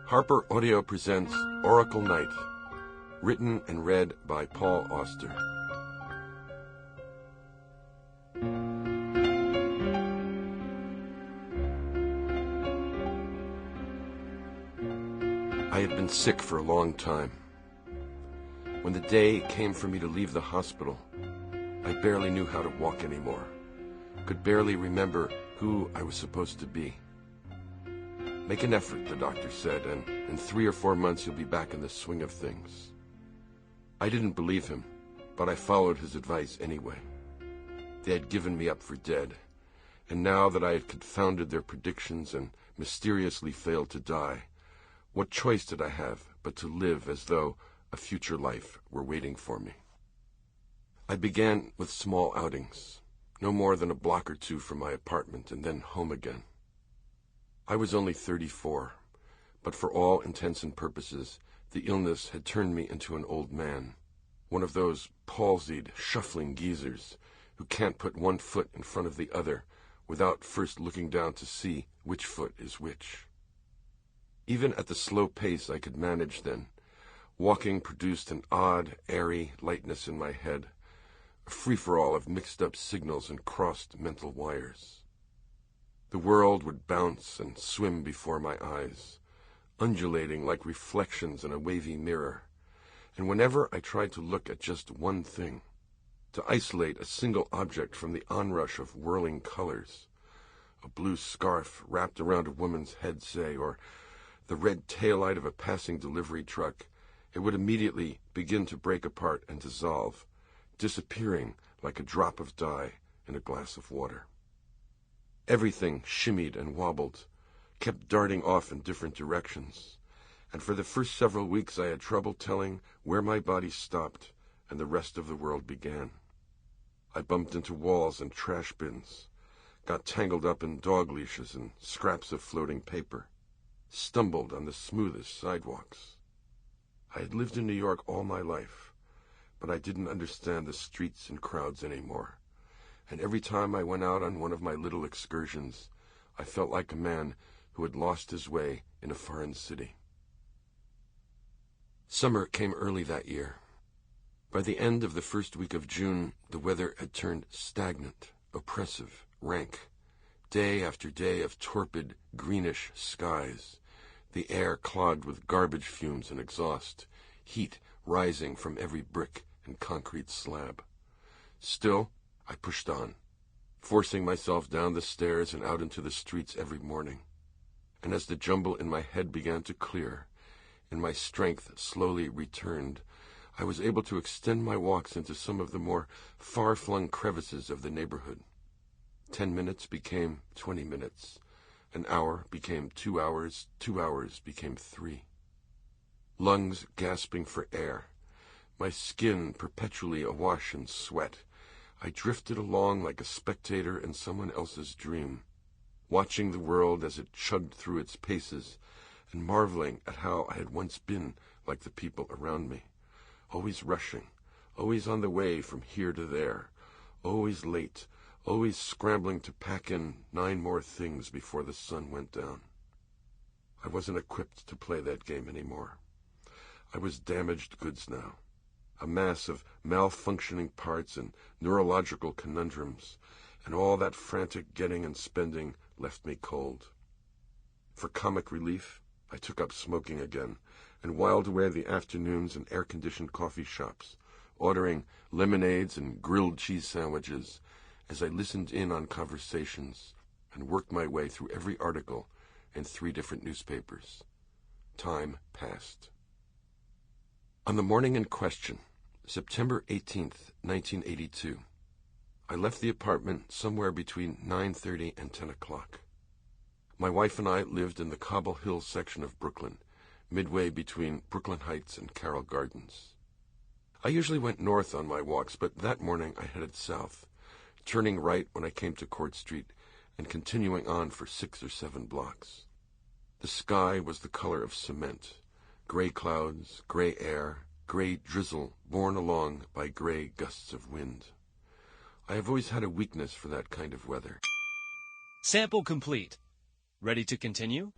Harper Audio presents Oracle Night, written and read by Paul Auster. I had been sick for a long time. When the day came for me to leave the hospital, I barely knew how to walk anymore, could barely remember who I was supposed to be. Make an effort, the doctor said, and in 3 or 4 months you'll be back in the swing of things. I didn't believe him, but I followed his advice anyway. They had given me up for dead, and now that I had confounded their predictions and mysteriously failed to die, what choice did I have but to live as though a future life were waiting for me? I began with small outings, no more than a block or two from my apartment, and then home again. I was only 34, but for all intents and purposes, the illness had turned me into an old man, one of those palsied, shuffling geezers who can't put one foot in front of the other without first looking down to see which foot is which. Even at the slow pace I could manage then, walking produced an odd, airy lightness in my head, a free-for-all of mixed-up signals and crossed mental wires. The world would bounce and swim before my eyes, undulating like reflections in a wavy mirror, and whenever I tried to look at just one thing, to isolate a single object from the onrush of whirling colors, a blue scarf wrapped around a woman's head, say, or the red taillight of a passing delivery truck, it would immediately begin to break apart and dissolve, disappearing like a drop of dye in a glass of water. Everything shimmied and wobbled, kept darting off in different directions, and for the first several weeks I had trouble telling where my body stopped and the rest of the world began. I bumped into walls and trash bins, got tangled up in dog leashes and scraps of floating paper, stumbled on the smoothest sidewalks. I had lived in New York all my life, but I didn't understand the streets and crowds anymore. And every time I went out on one of my little excursions, I felt like a man who had lost his way in a foreign city. Summer came early that year. By the end of the first week of June, the weather had turned stagnant, oppressive, rank. Day after day of torpid, greenish skies, the air clogged with garbage fumes and exhaust, heat rising from every brick and concrete slab. Still, I pushed on, forcing myself down the stairs and out into the streets every morning. And as the jumble in my head began to clear, and my strength slowly returned, I was able to extend my walks into some of the more far-flung crevices of the neighborhood. 10 minutes became 20 minutes. An hour became 2 hours. 2 hours became 3. Lungs gasping for air, my skin perpetually awash in sweat, I drifted along like a spectator in someone else's dream, watching the world as it chugged through its paces and marveling at how I had once been like the people around me, always rushing, always on the way from here to there, always late, always scrambling to pack in 9 more things before the sun went down. I wasn't equipped to play that game anymore. I was damaged goods now. A mass of malfunctioning parts and neurological conundrums, and all that frantic getting and spending left me cold. For comic relief, I took up smoking again, and whiled away the afternoons in air-conditioned coffee shops, ordering lemonades and grilled cheese sandwiches, as I listened in on conversations and worked my way through every article in 3 different newspapers. Time passed. On the morning in question, September 18th, 1982, I left the apartment somewhere between 9:30 and 10 o'clock. My wife and I lived in the Cobble Hill section of Brooklyn, midway between Brooklyn Heights and Carroll Gardens. I usually went north on my walks, but that morning I headed south, turning right when I came to Court Street and continuing on for 6 or 7 blocks. The sky was the color of cement, gray clouds, gray air, gray drizzle borne along by gray gusts of wind. I have always had a weakness for that kind of weather. Sample complete. Ready to continue?